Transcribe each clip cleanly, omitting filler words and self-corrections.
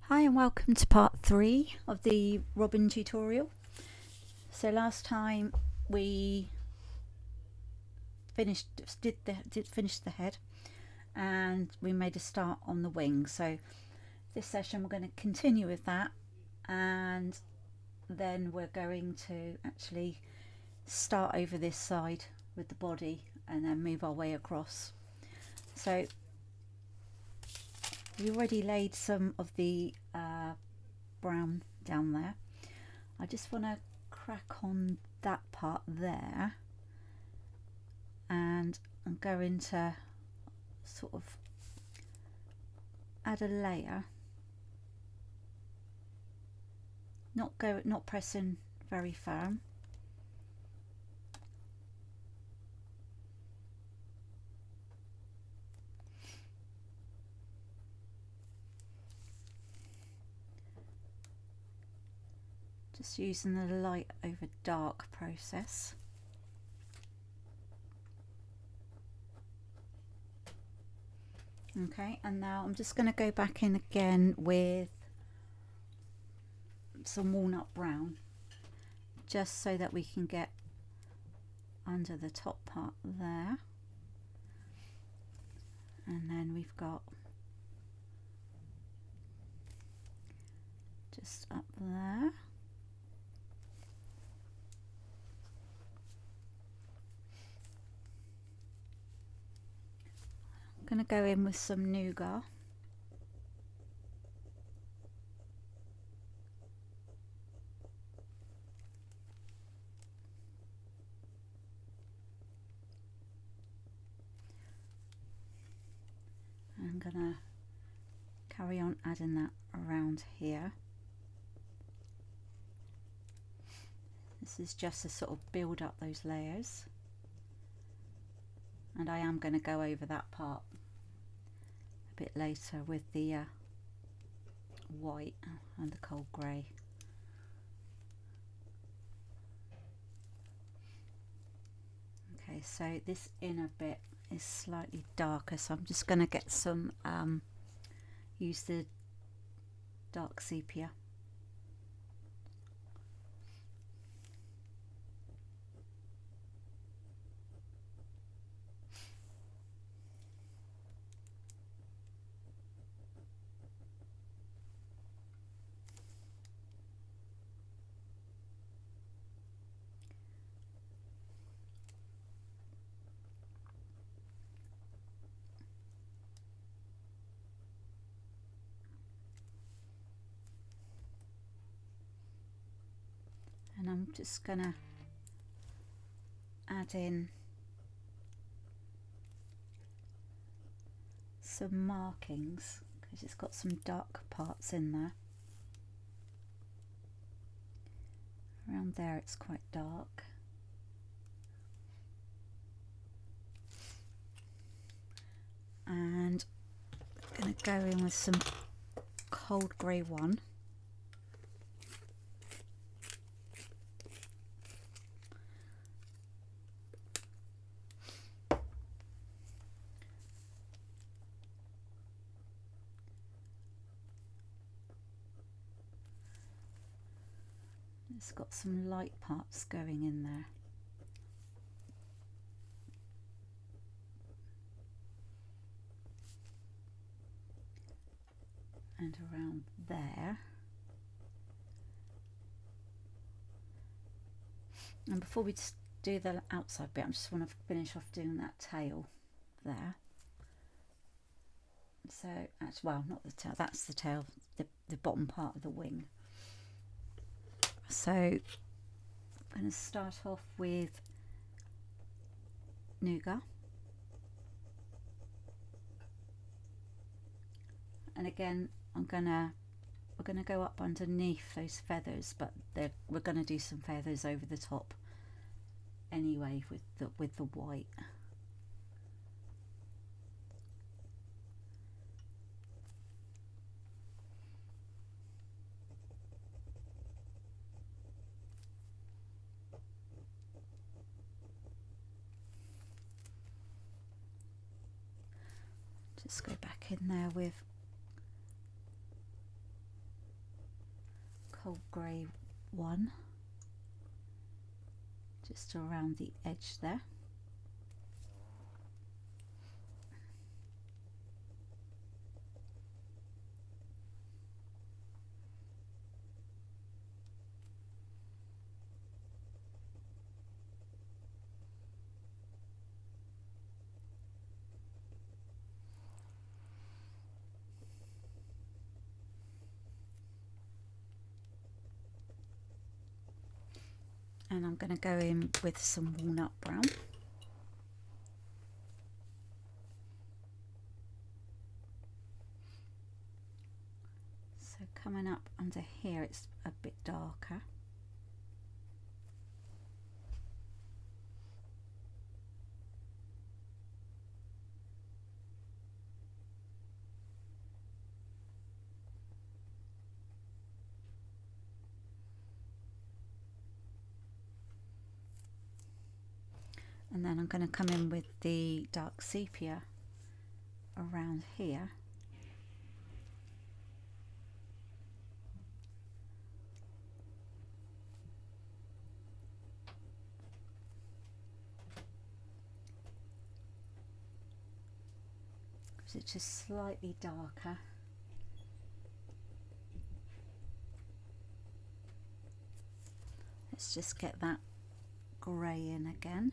Hi and welcome to part 3 of the Robin tutorial. So last time we did finish the head and we made a start on the wings. So this session we're going to continue with that, and then we're going to actually start over this side with the body and then move our way across. So we already laid some of the brown down there. I just want to crack on that part there, and I'm going to sort of add a layer, not pressing very firm. Just using the light over dark process. Okay, and now I'm just going to go back in again with some walnut brown, just so that we can get under the top part there. And then we've got just up there. I'm going to go in with some nougat. I'm going to carry on adding that around here. This is just to sort of build up those layers, and I am going to go over that part a bit later with the white and the cold grey. Okay, so this inner bit is slightly darker, so I'm just going to get some use the dark sepia. And I'm just going to add in some markings because it's got some dark parts in there. Around there it's quite dark. And I'm going to go in with some cold grey one. It's got some light parts going in there. And around there. And before we just do the outside bit, I just want to finish off doing that tail there. So, actually, well, not the tail, that's the tail, the bottom part of the wing. So, I'm going to start off with nougat. And again, we're going to go up underneath those feathers, but we're going to do some feathers over the top anyway with the white. Just go back in there with cold grey one just around the edge there. And I'm going to go in with some walnut brown. So coming up under here, it's a bit darker. And then I'm going to come in with the dark sepia around here. So it's just slightly darker. Let's just get that grey in again.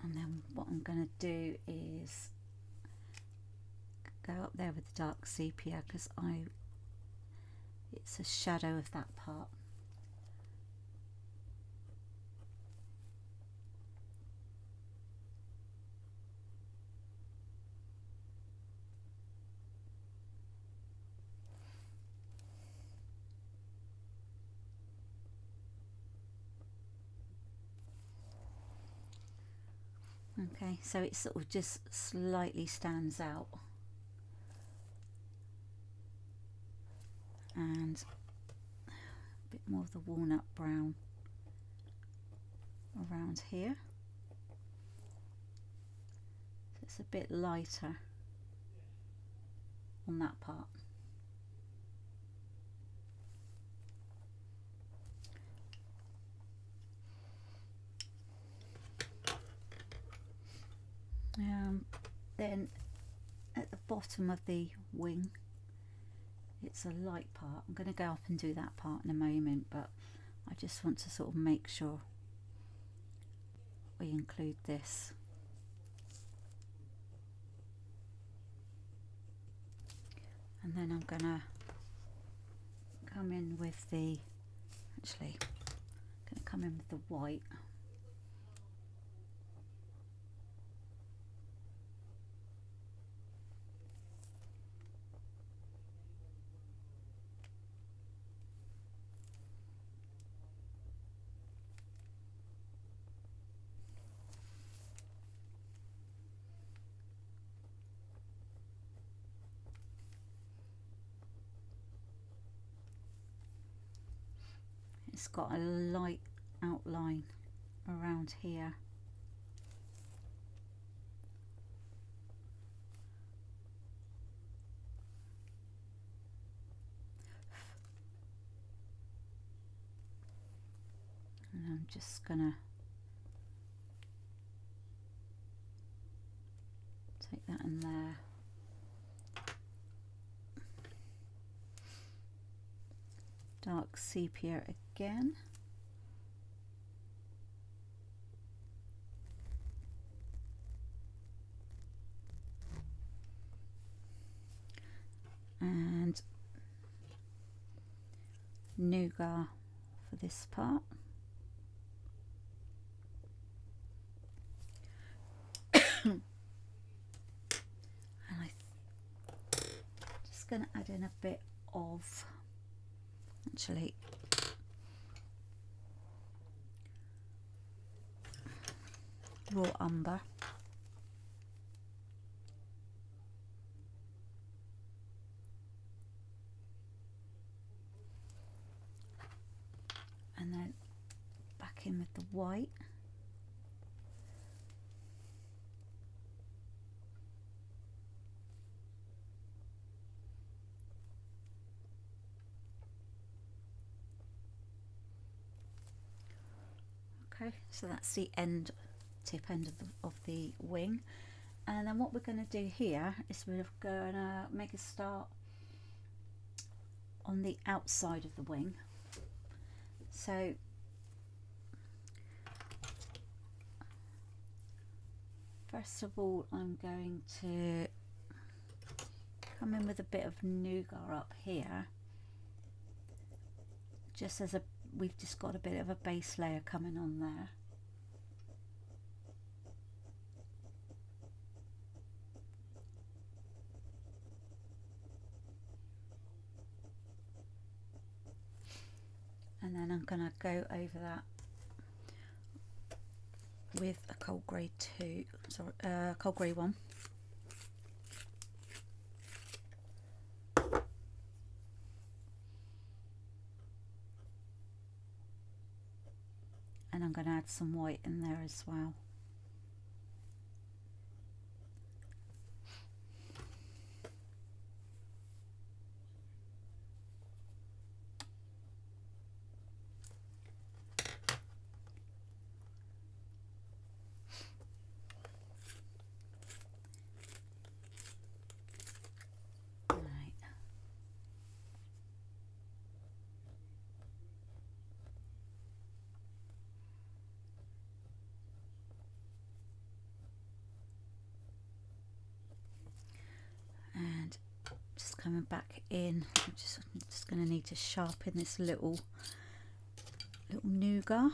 And then what I'm going to do is go up there with the dark sepia because it's a shadow of that part. Okay, so it sort of just slightly stands out. And a bit more of the walnut brown around here. So it's a bit lighter on that part. Then at the bottom of the wing, it's a light part. I'm going to go up and do that part in a moment, but I just want to sort of make sure we include this. And then I'm going to come in with the, actually, I'm going to come in with the white. It's got a light outline around here. And I'm just gonna take that in there. Dark sepia again. And nougat for this part. And I'm just going to add in a bit of, actually, raw umber. And then back in with the white. Okay, so that's the tip end of the wing. And then what we're going to do here is we're going to make a start on the outside of the wing. So first of all, I'm going to come in with a bit of nougat up here, just as we've just got a bit of a base layer coming on there. And then I'm going to go over that with a cold grey cold grey one. And I'm going to add some white in there as well. And just coming back in, I'm just going to need to sharpen this little nougat.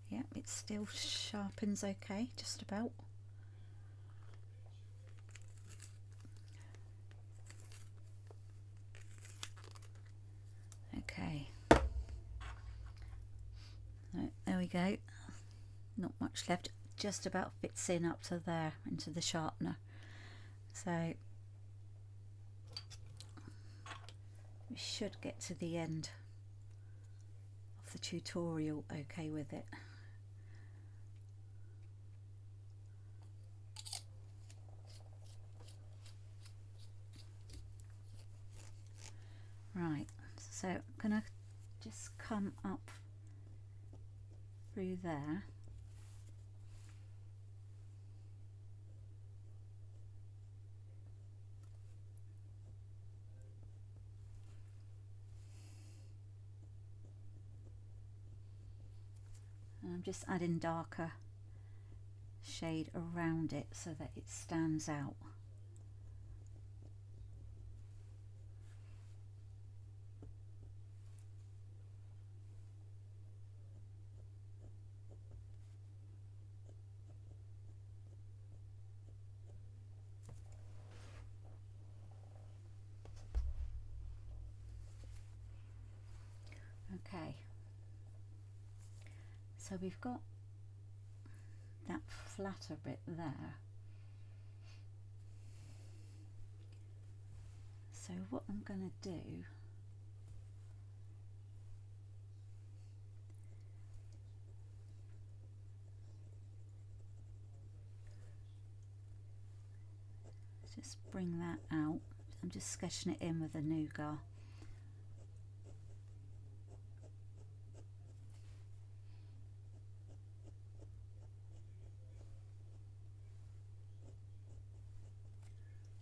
Yeah, it still sharpens okay, just about. Okay, so there we go. Not much left, just about fits in up to there into the sharpener. So we should get to the end of the tutorial okay with it. Right, so I'm gonna just come up through there. And I'm just adding darker shade around it so that it stands out. Okay, so we've got that flatter bit there. So what I'm going to do is just bring that out. I'm just sketching it in with a nougat.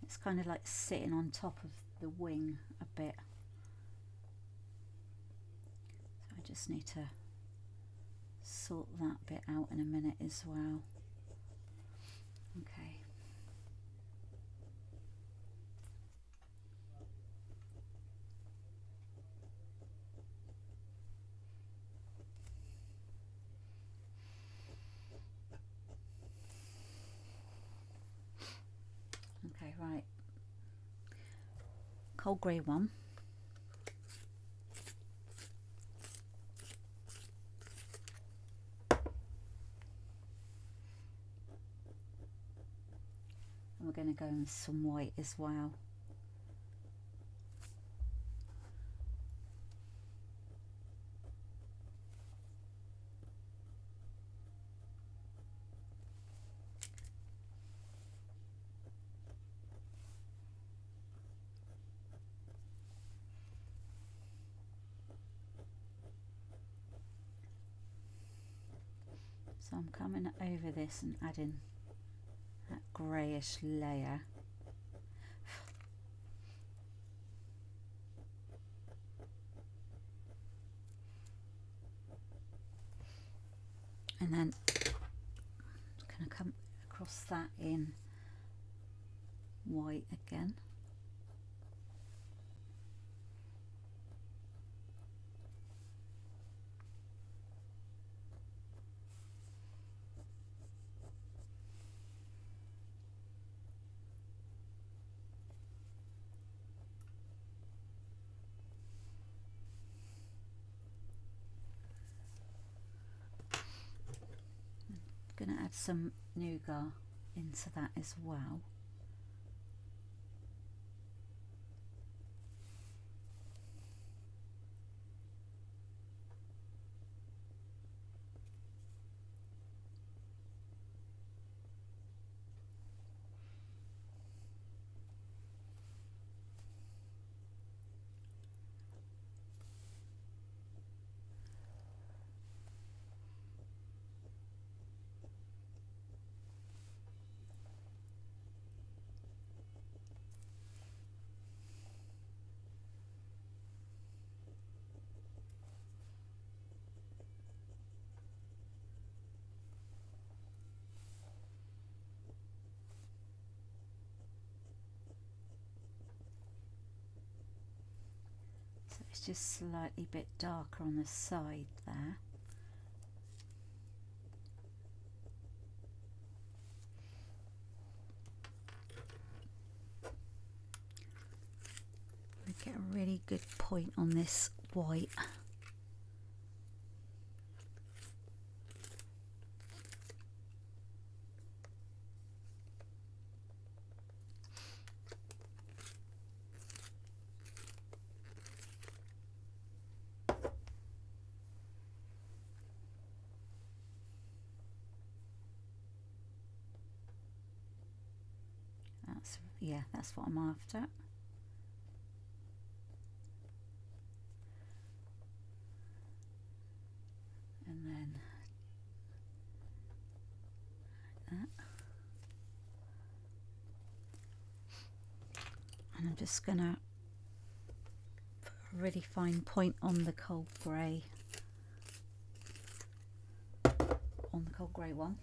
It's kind of like sitting on top of the wing a bit. So I just need to sort that bit out in a minute as well. Okay. Okay, right. Cold grey one. And we're going to go in with some white as well. So I'm coming over this and adding that greyish layer. And then I'm going to come across that in white again. Going to add some nougat into that as well. So it's just slightly bit darker on the side there. We get a really good point on this white. Yeah, that's what I'm after. And then that. And I'm just gonna put a really fine point on the cold grey, one.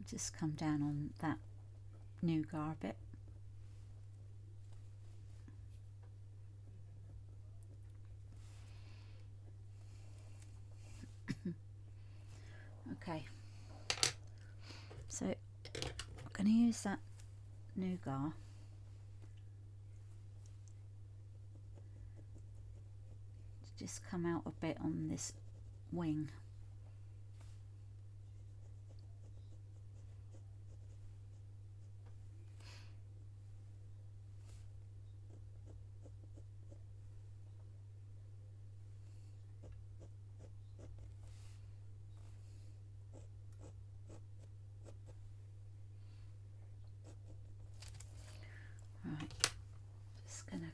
Just come down on that nougat bit. Okay, so I'm going to use that nougat to just come out a bit on this wing. Right, just going to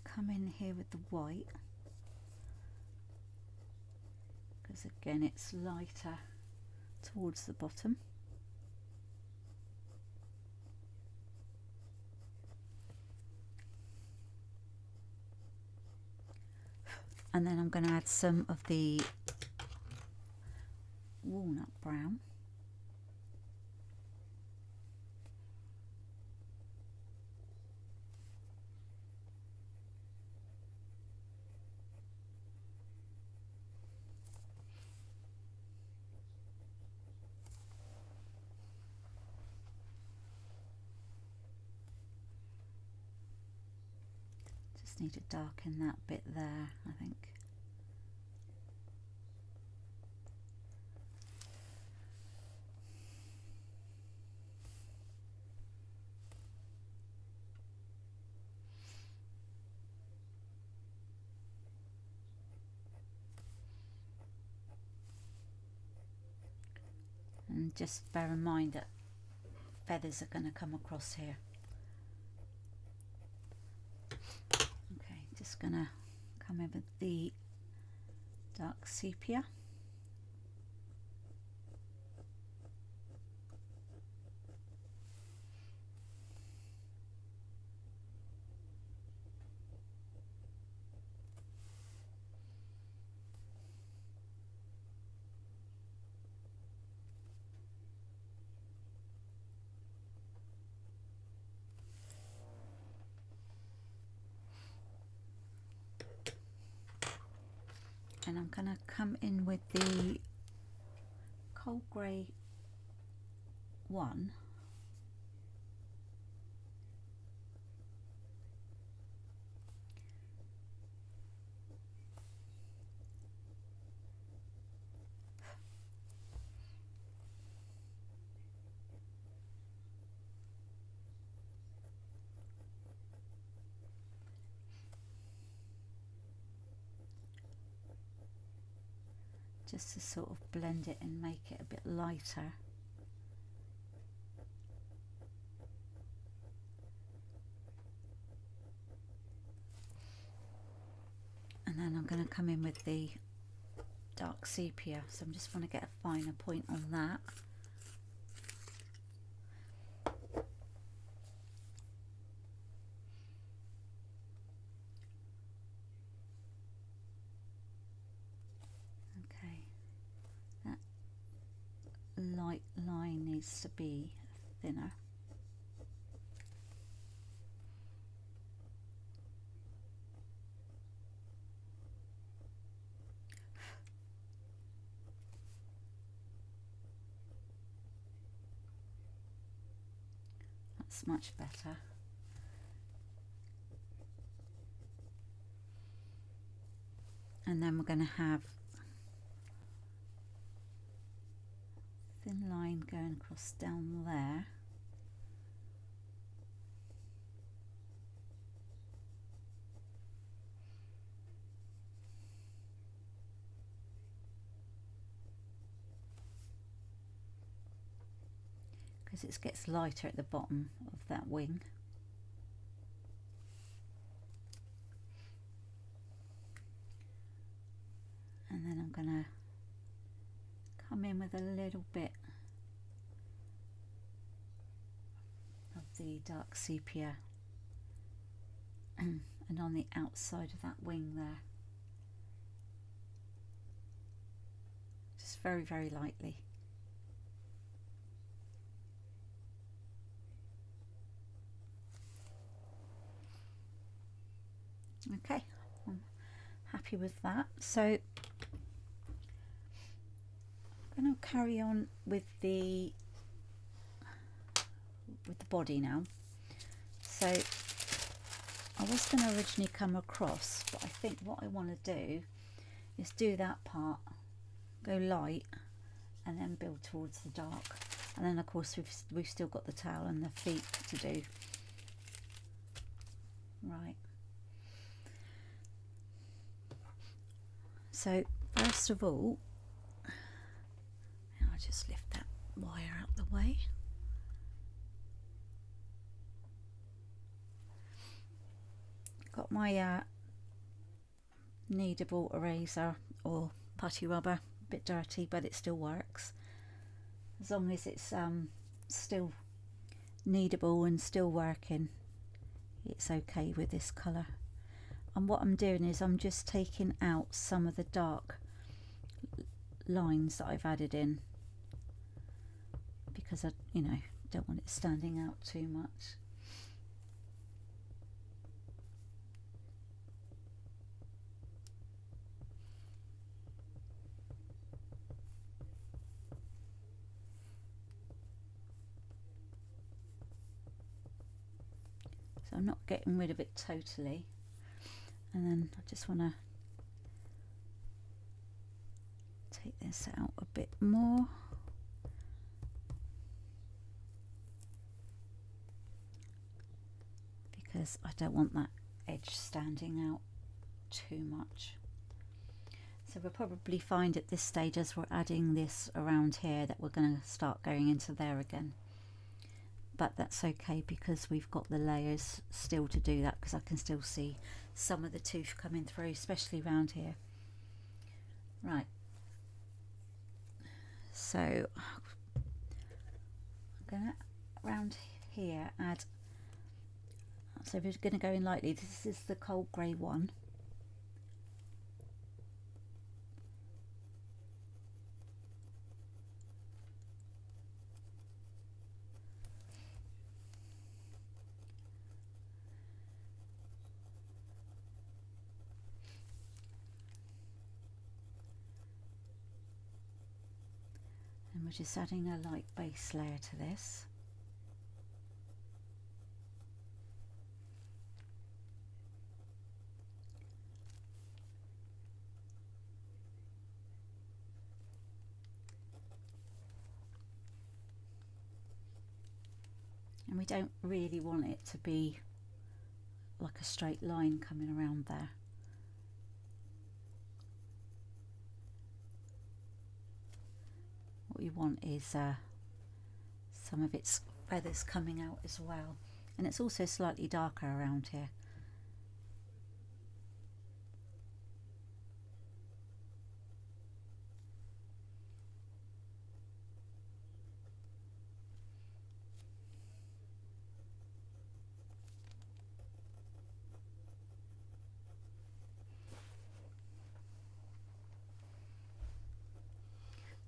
come in here with the white, because again it's lighter towards the bottom. And then I'm going to add some of the walnut brown. Just need to darken that bit there, I think. And just bear in mind that feathers are going to come across here. Okay, just going to come in with the dark sepia. And I'm going to come in with the cold grey one. Just to sort of blend it and make it a bit lighter. And then I'm going to come in with the dark sepia, so I just want to get a finer point on that. Okay, that light line needs to be thinner. That's much better. And then we're going to have thin line going across down there. Because it gets lighter at the bottom of that wing. And then I'm going to come in with a little bit of the dark sepia and on the outside of that wing there. Just very, very lightly. Okay, I'm happy with that. So I'm going to carry on with the body now. So I was going to originally come across, but I think what I want to do is do that part, go light, and then build towards the dark. And then of course we've still got the tail and the feet to do. Right. So first of all, I'll just lift that wire out the way. Got my kneadable eraser or putty rubber, a bit dirty but it still works. As long as it's still kneadable and still working, it's okay with this colour. And what I'm doing is I'm just taking out some of the dark lines that I've added in, because I, don't want it standing out too much. So I'm not getting rid of it totally. And then I just want to take this out a bit more. Because I don't want that edge standing out too much. So we'll probably find at this stage, as we're adding this around here, that we're going to start going into there again. but that's okay because we've got the layers still to do that, because I can still see some of the tooth coming through, especially around here. Right, so I'm gonna around here add, so we're going to go in lightly. This is the cold grey one. And we're just adding a light base layer to this. And we don't really want it to be like a straight line coming around there. What we want is some of its feathers coming out as well, and it's also slightly darker around here.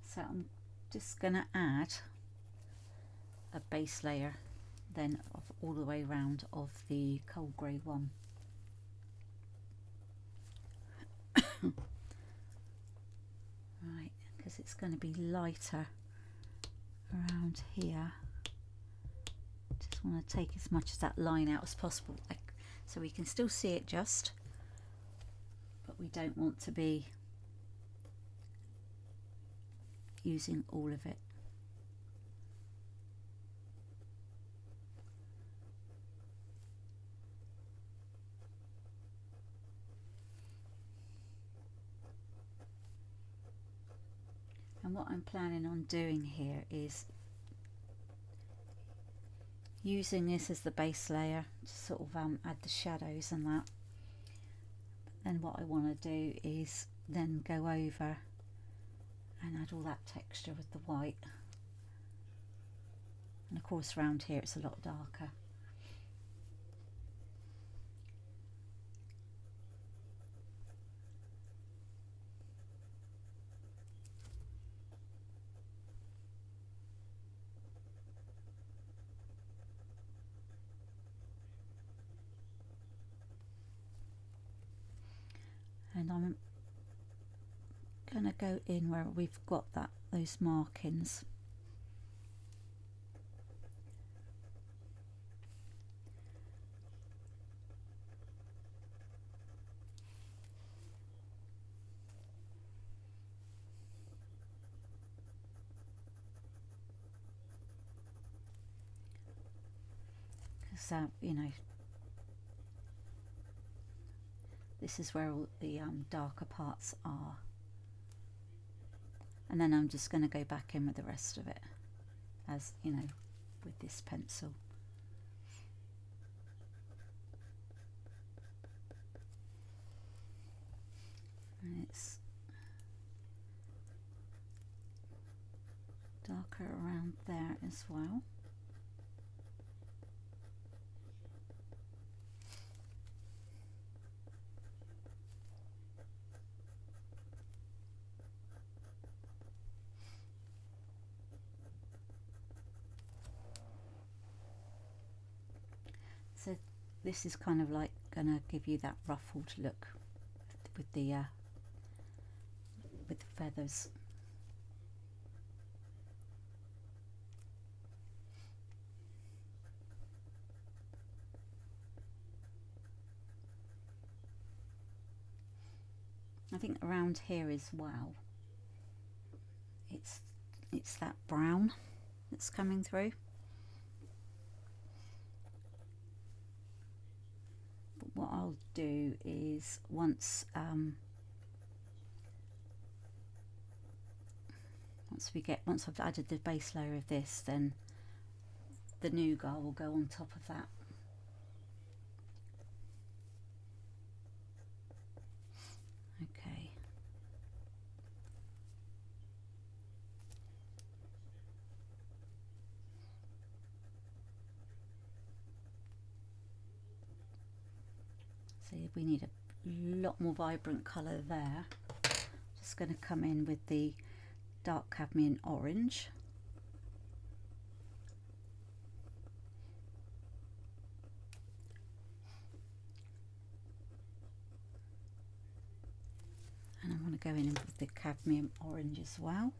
So I'm just going to add a base layer then of all the way around of the cold grey one. Right, because it's going to be lighter around here. Just want to take as much of that line out as possible, so we can still see it just, but we don't want to be using all of it. And what I'm planning on doing here is using this as the base layer to sort of add the shadows and that. Then what I want to do is then go over and add all that texture with the white. And of course around here it's a lot darker. And I'm going to go in where we've got those markings. Because you know, this is where all the darker parts are. And then I'm just going to go back in with the rest of it, as you know, with this pencil. And it's darker around there as well. So this is kind of like gonna give you that ruffled look with the feathers. I think around here as well, it's that brown that's coming through. But what I'll do is once I've added the base layer of this, then the nougat will go on top of that. Okay. See, we need a lot more vibrant colour there. Just going to come in with the dark cadmium orange. And I want to go in with the cadmium orange as well.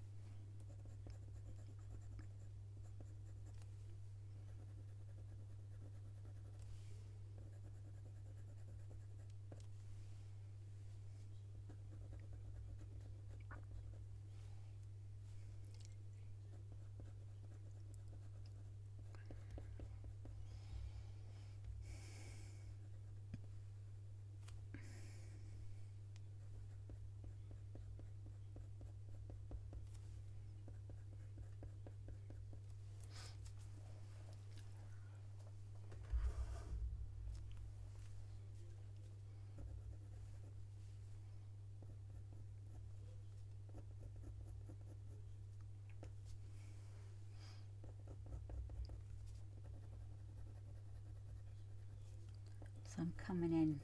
So I'm coming in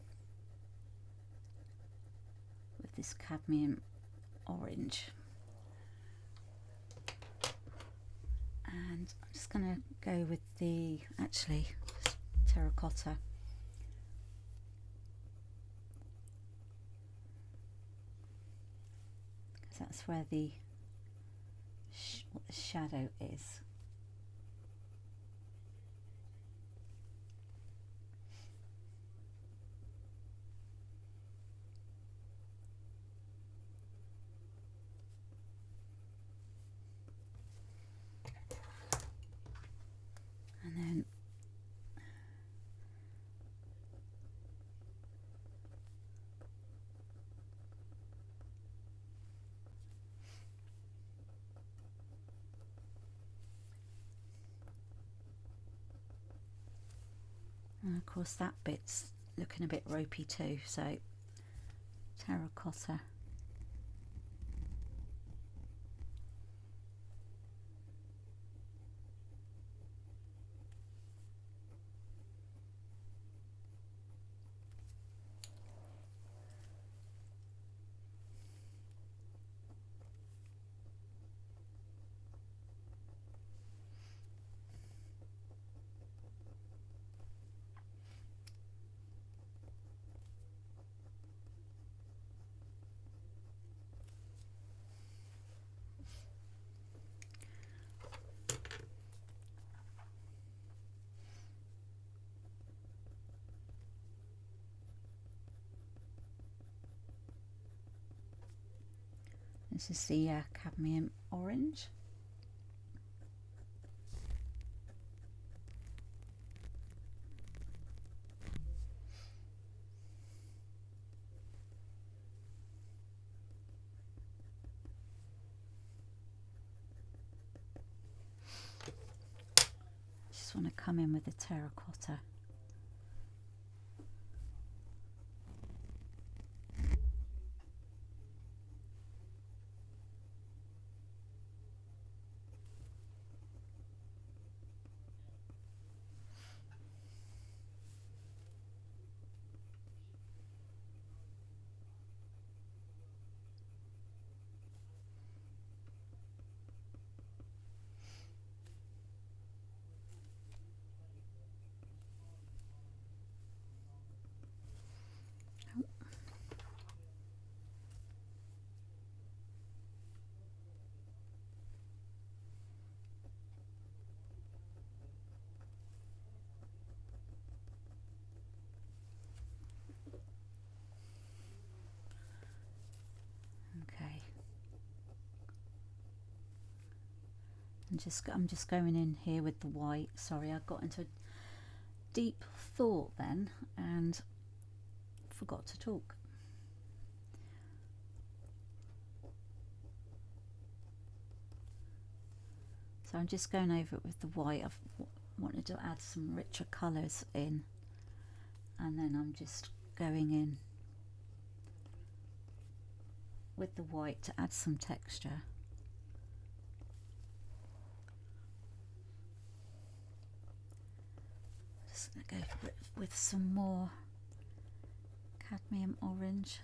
with this cadmium orange, and I'm just going to go with the terracotta. Because that's where what the shadow is. And then of course that bit's looking a bit ropey too, so terracotta. This is the cadmium orange. Just want to come in with the terracotta. Okay. I'm just going in here with the white. Sorry, I got into a deep thought then and forgot to talk. So I'm just going over it with the white. I've wanted to add some richer colours in, and then I'm just going in with the white to add some texture. Just going to go with some more cadmium orange.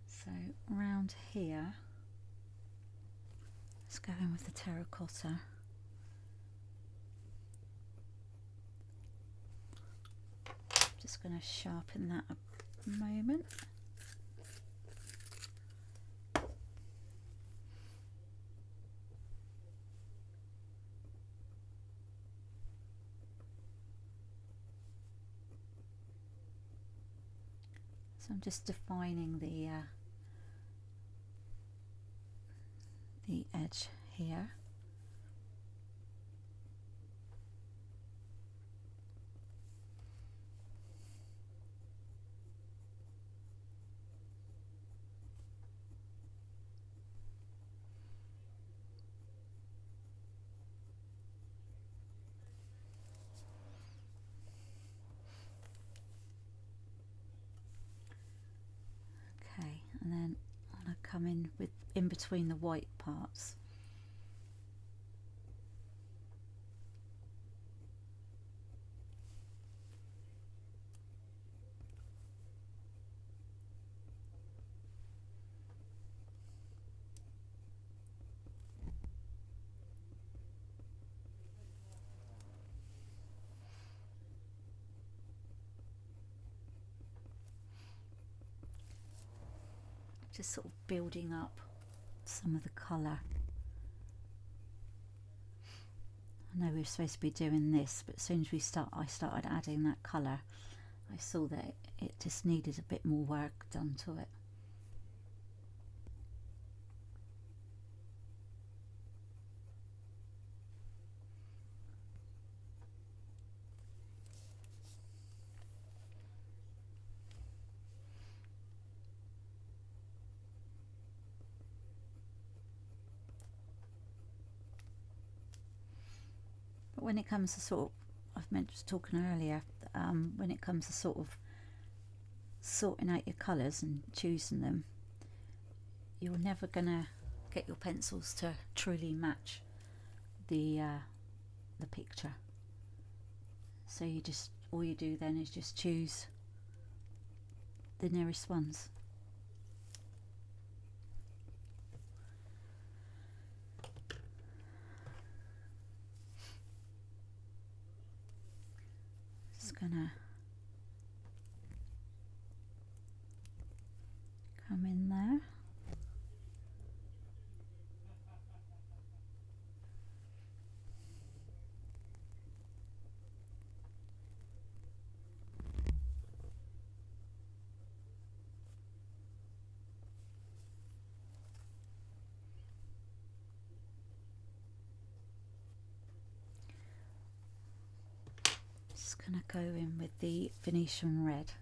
So round here, let's go in with the terracotta. Just going to sharpen that a moment. So I'm just defining the edge here. Okay, and then I'm going to come in between the white parts. Just sort of building up some of the colour. I know we were supposed to be doing this, but as soon as I started adding that colour, I saw that it just needed a bit more work done to it. But when it comes to sort of, I've mentioned talking earlier, when it comes to sort of sorting out your colours and choosing them, you're never gonna get your pencils to truly match the picture. So all you do then is just choose the nearest ones. Just gonna come in there. Just gonna go in with the Venetian red.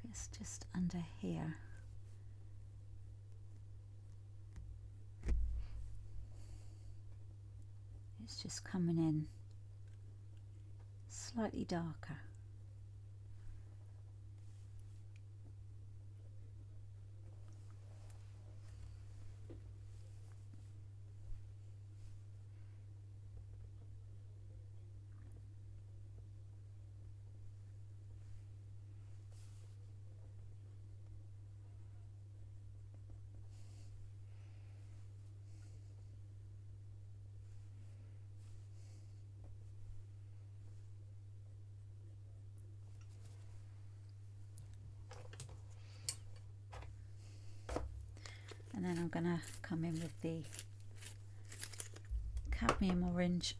It's just under here. It's just coming in slightly darker. And then I'm going to come in with the cadmium orange.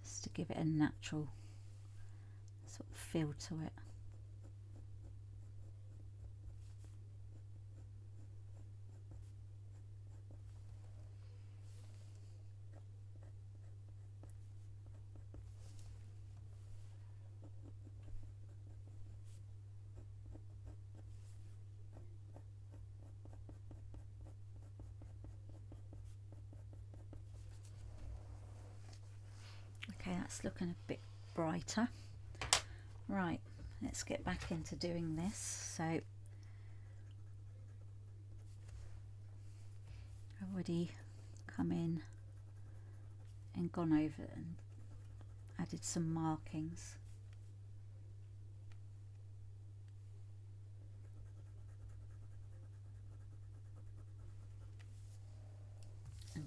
Just to give it a natural sort of feel to it. that's looking a bit brighter. Right, let's get back into doing this. So I've already come in and gone over and added some markings.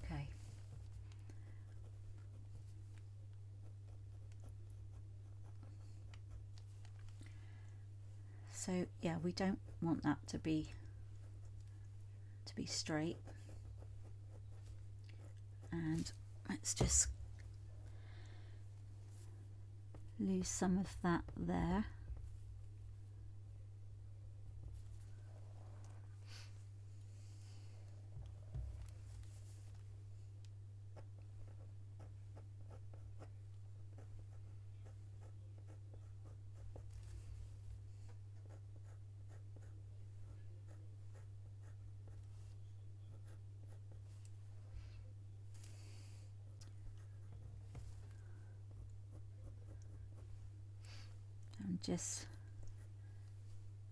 Okay. So yeah, we don't want that to be straight. And let's just lose some of that there. I'm just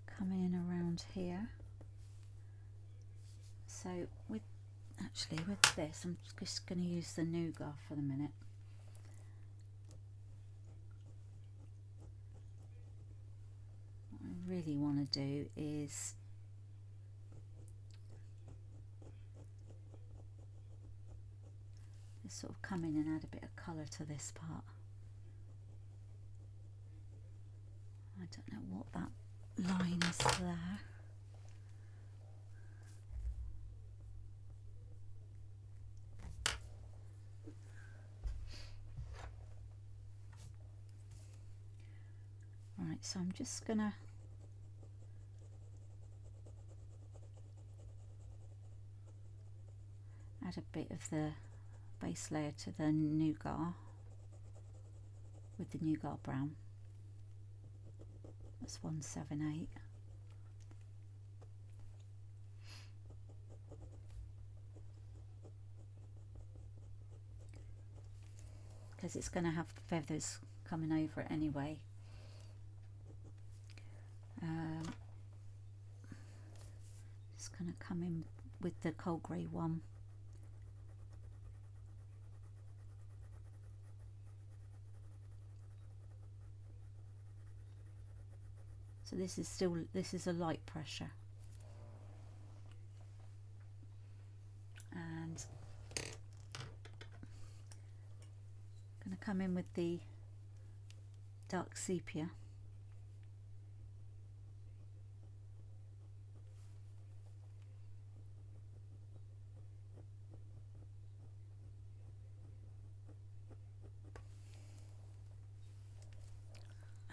coming in around here. So with this, I'm just going to use the Nougat for the minute. What I really want to do is just sort of come in and add a bit of colour to this part. I don't know what that line is there. Right, so I'm just gonna add a bit of the base layer to the Nougat with the Nougat brown. That's 178. Because it's going to have feathers coming over it anyway. Just going to come in with the cold grey one. So this is a light pressure. And I'm going to come in with the dark sepia.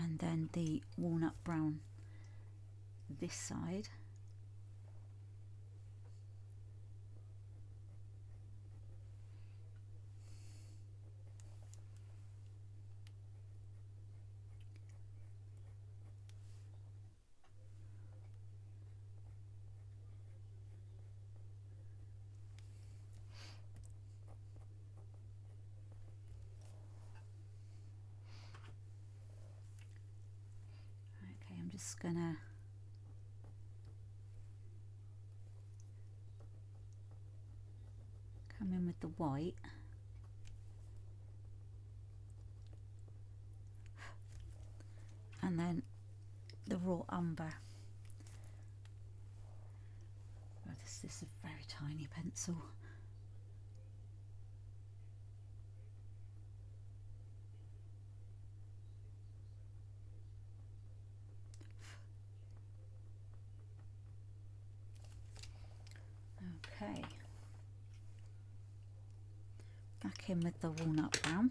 And then the walnut brown this side. Okay, I'm just gonna come in with the white. And then the raw umber. Oh, this is a very tiny pencil. Okay. Back in with the walnut brown.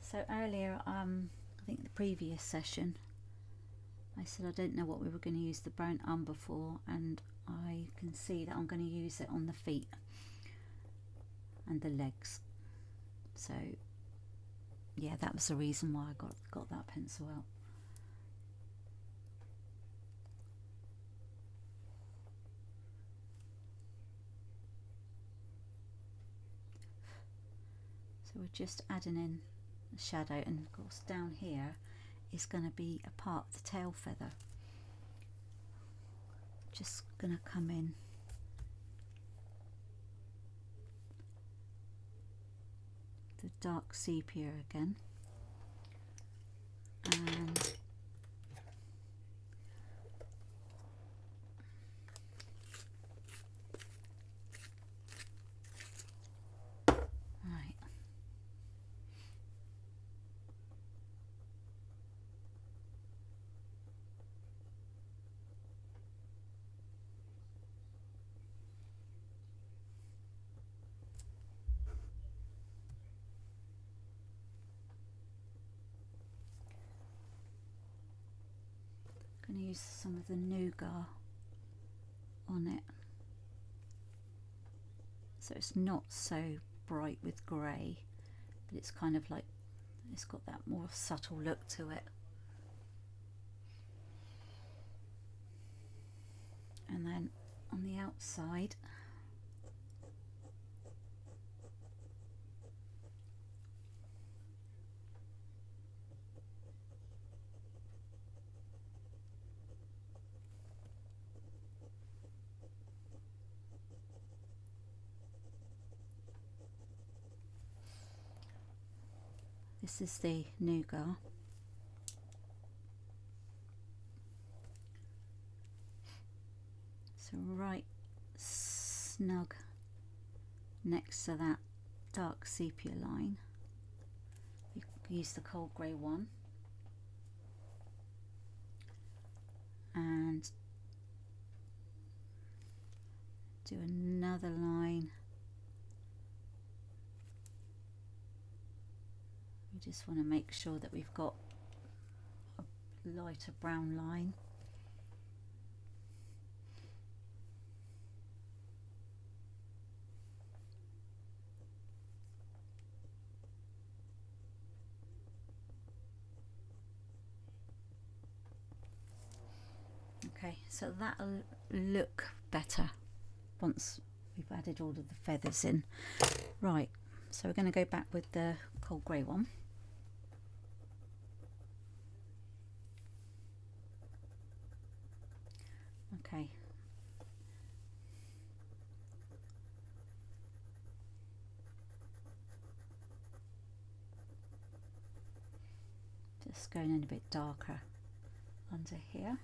So earlier, I think the previous session, I said I don't know what we were going to use the brown umber for, and I can see that I'm going to use it on the feet and the legs. So yeah, that was the reason why I got that pencil out. So we're just adding in a shadow, and of course down here is going to be a part of the tail feather. Just going to come in the dark sepia again, and going to use some of the nougat on it, so it's not so bright with grey, but it's kind of like, it's got that more subtle look to it. And then on the outside, this is the nougat. So right snug next to that dark sepia line, you use the cold grey one, and do another line. We just want to make sure that we've got a lighter brown line. Okay, so that'll look better once we've added all of the feathers in. Right, so we're going to go back with the cold grey one. Okay. Just going in a bit darker under here.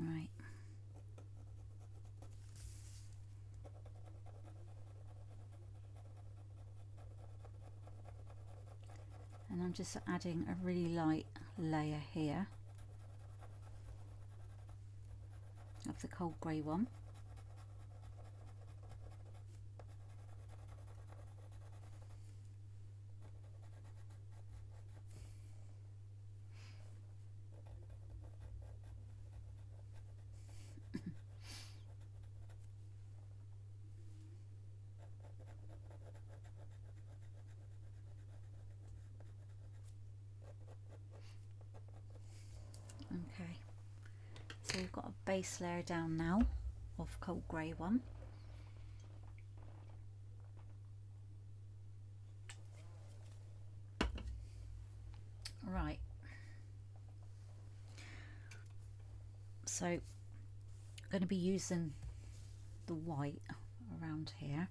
Right. And I'm just adding a really light layer here of the cold grey one. Okay, so we've got a base layer down now of cold grey one. Right, so I'm going to be using the white around here.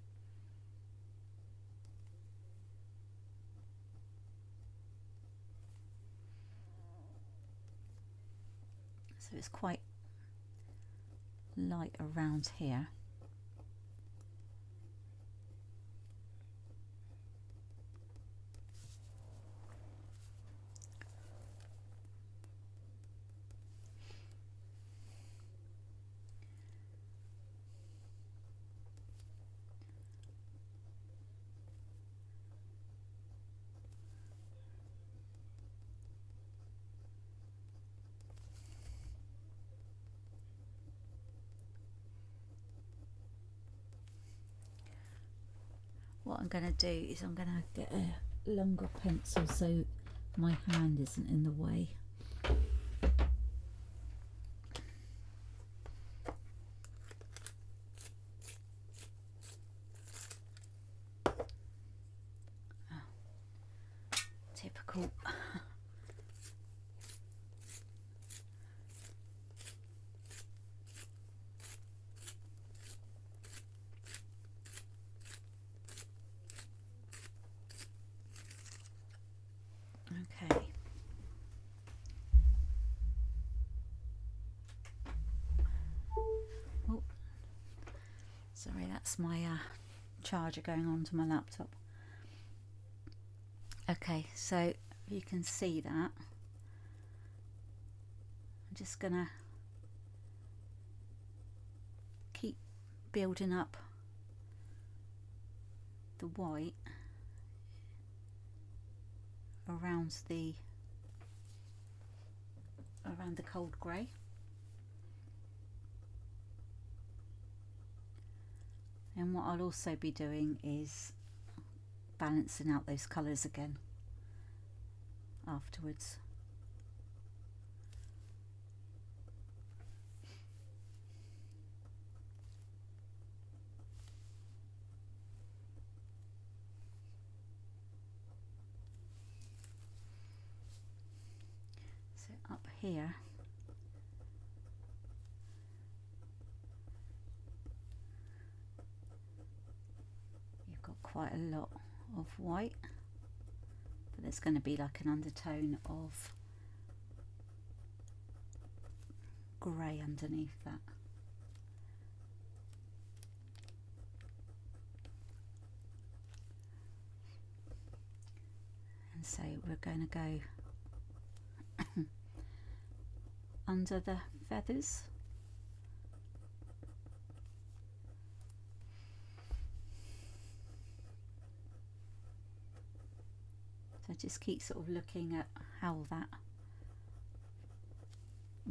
So it's quite light around here. what I'm going to do is I'm going to get a longer pencil so my hand isn't in the way. Typical. Okay. Oh, sorry, that's my charger going on to my laptop. Okay, so you can see that. I'm just gonna keep building up the white around the cold grey. And what I'll also be doing is balancing out those colours again afterwards. So up here, you've got quite a lot of white, but there's going to be like an undertone of grey underneath that. And so we're going to go under the feathers. So just keep sort of looking at how that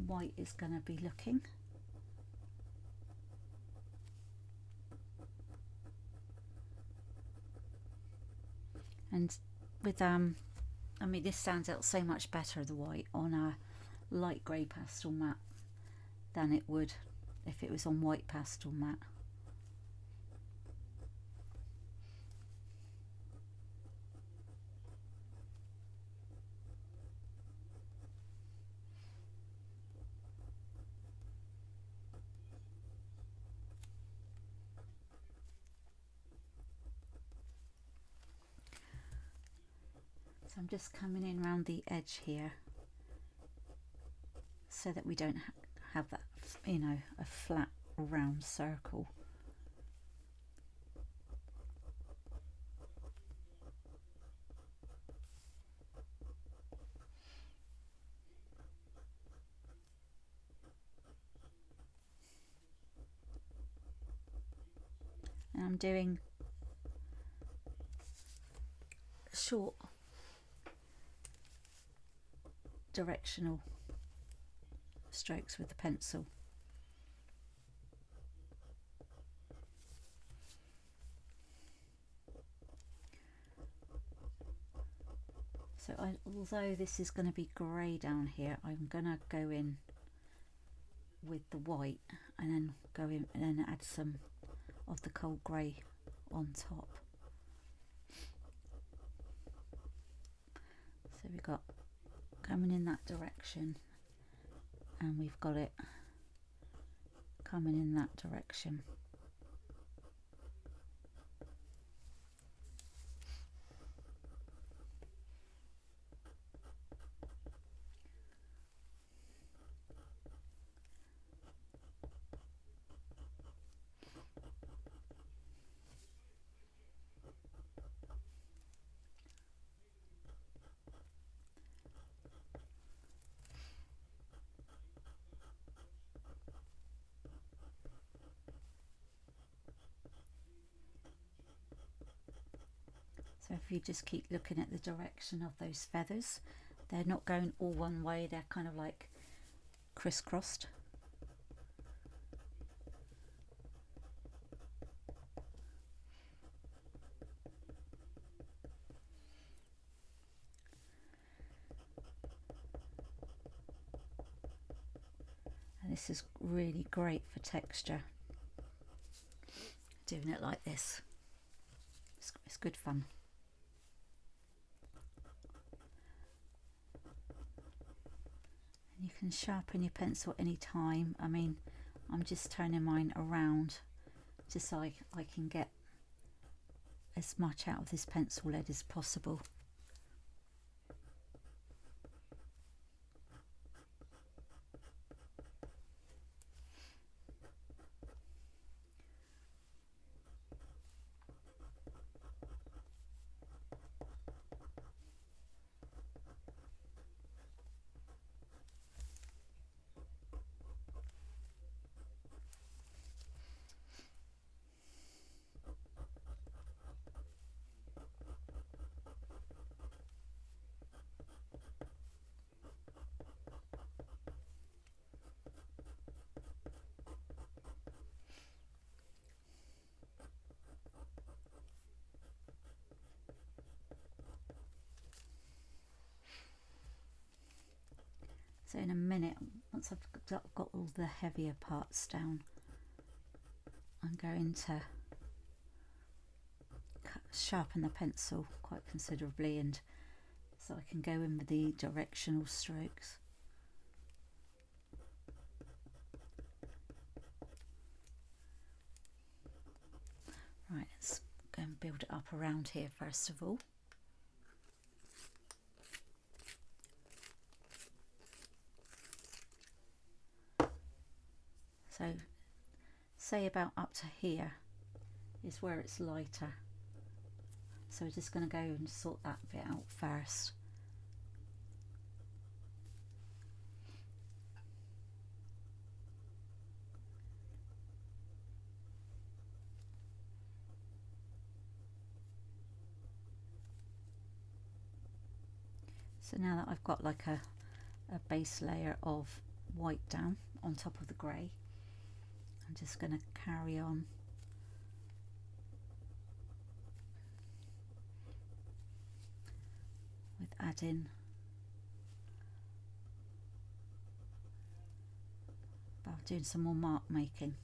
white is going to be looking. And with I mean, this stands out so much better, the white, on a light grey pastel matte than it would if it was on white pastel matte. So I'm just coming in around the edge here so that we don't have that, you know, a flat round circle. And I'm doing short directional strokes with the pencil. So although this is going to be grey down here, I'm going to go in with the white and then go in and then add some of the cold grey on top. So we've got coming in that direction, and we've got it coming in that direction. So if you just keep looking at the direction of those feathers, they're not going all one way, they're kind of like crisscrossed. this is really great for texture. Doing it like this, it's good fun. And you can sharpen your pencil any time. I mean, I'm just turning mine around just so I can get as much out of this pencil lead as possible. So in a minute, once I've got all the heavier parts down, I'm going to sharpen the pencil quite considerably, and so I can go in with the directional strokes. Right, let's go and build it up around here first of all. So say about up to here is where it's lighter. So we're just going to go and sort that bit out first. So now that I've got like a base layer of white down on top of the grey, I'm just going to carry on with adding doing some more mark making.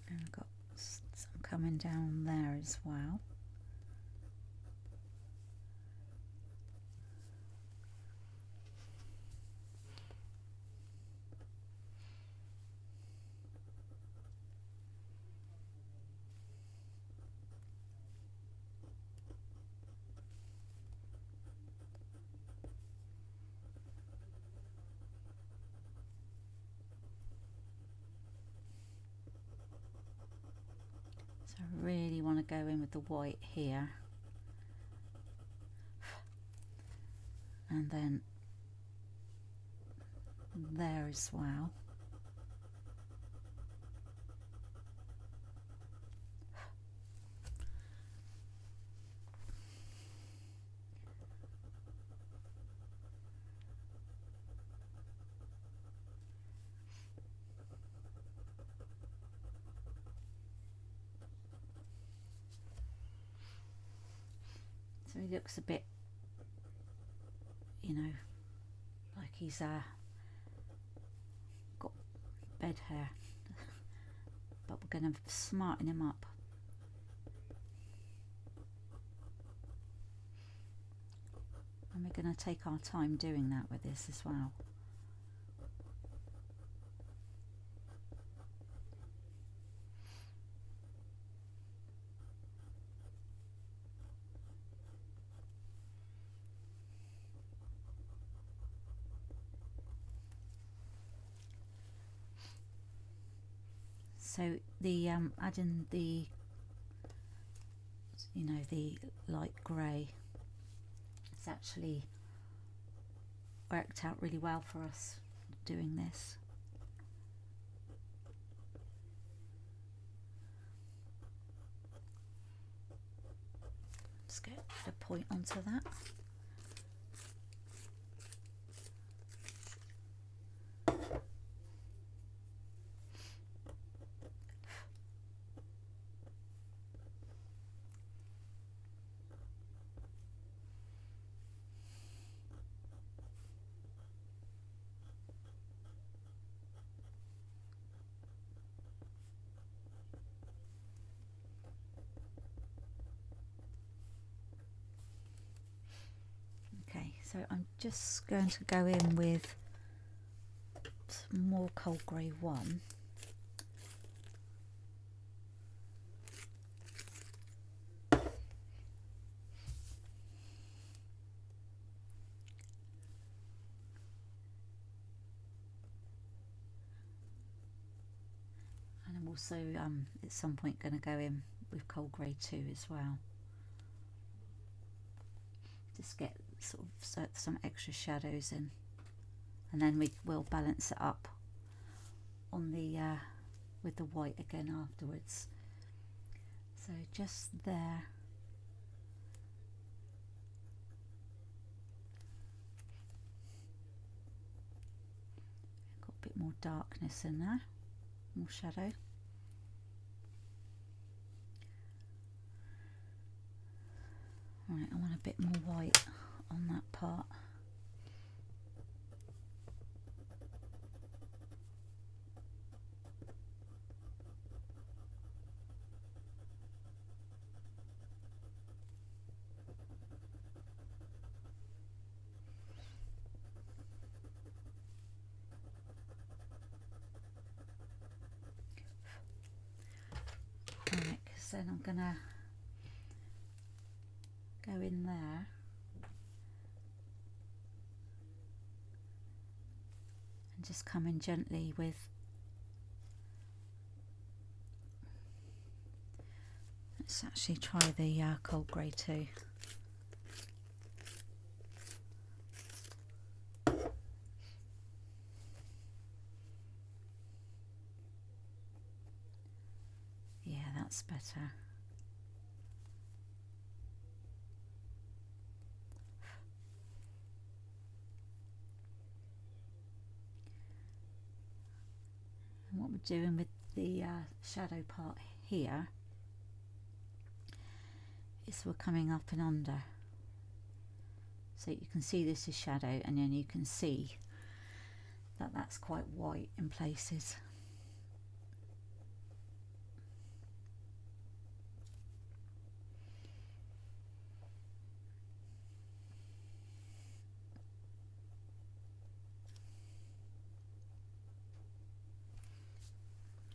And I've got some coming down there as well. So I really want to go in with the white here, and then there as well. So he looks a bit, you know, like he's got bed hair, but we're going to smarten him up. And we're going to take our time doing that with this as well. So the adding the, you know, the light grey, it's actually worked out really well for us doing this. Let's get a point onto that. so I'm just going to go in with some more cold grey 1. And I'm also at some point going to go in with cold grey 2 as well. Just get sort of some extra shadows in, and then we will balance it up on the with the white again afterwards. So just there. Got a bit more darkness in there, more shadow. Right, I want a bit more white on that part. Right, because then I'm gonna go in there and just come in gently with, let's actually try the cold grey 2. Yeah, that's better. And what we're doing with the shadow part here is we're coming up and under. So you can see this is shadow, and then you can see that that's quite white in places.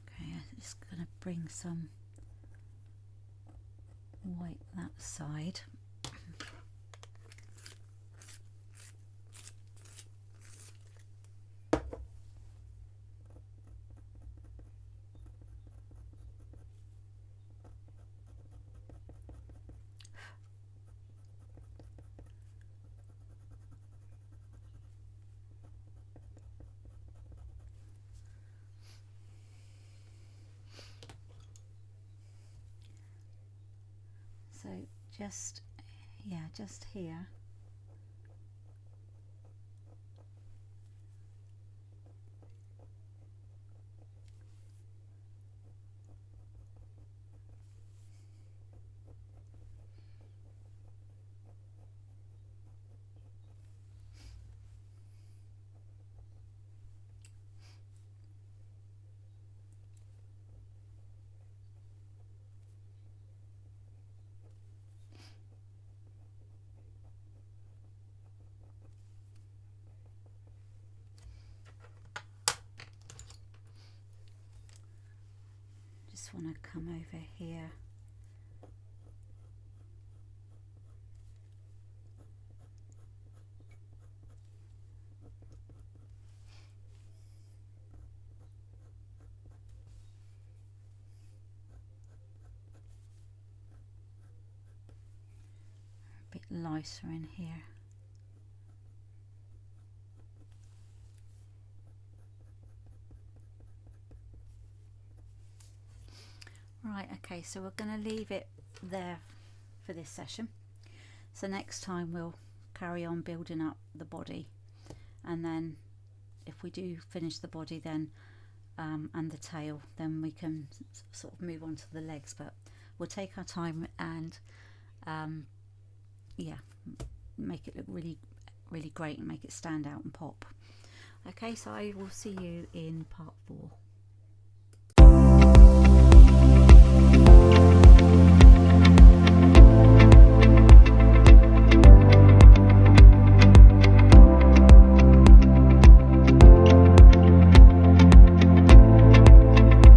Okay, I'm just going to bring some white that side. So just, yeah, just here. Just want to come over here. A bit lighter in here. Right, okay, so we're going to leave it there for this session. So next time we'll carry on building up the body, and then if we do finish the body then and the tail, then we can sort of move on to the legs, but we'll take our time and yeah, make it look really, really great and make it stand out and pop. Okay, so I will see you in part 4.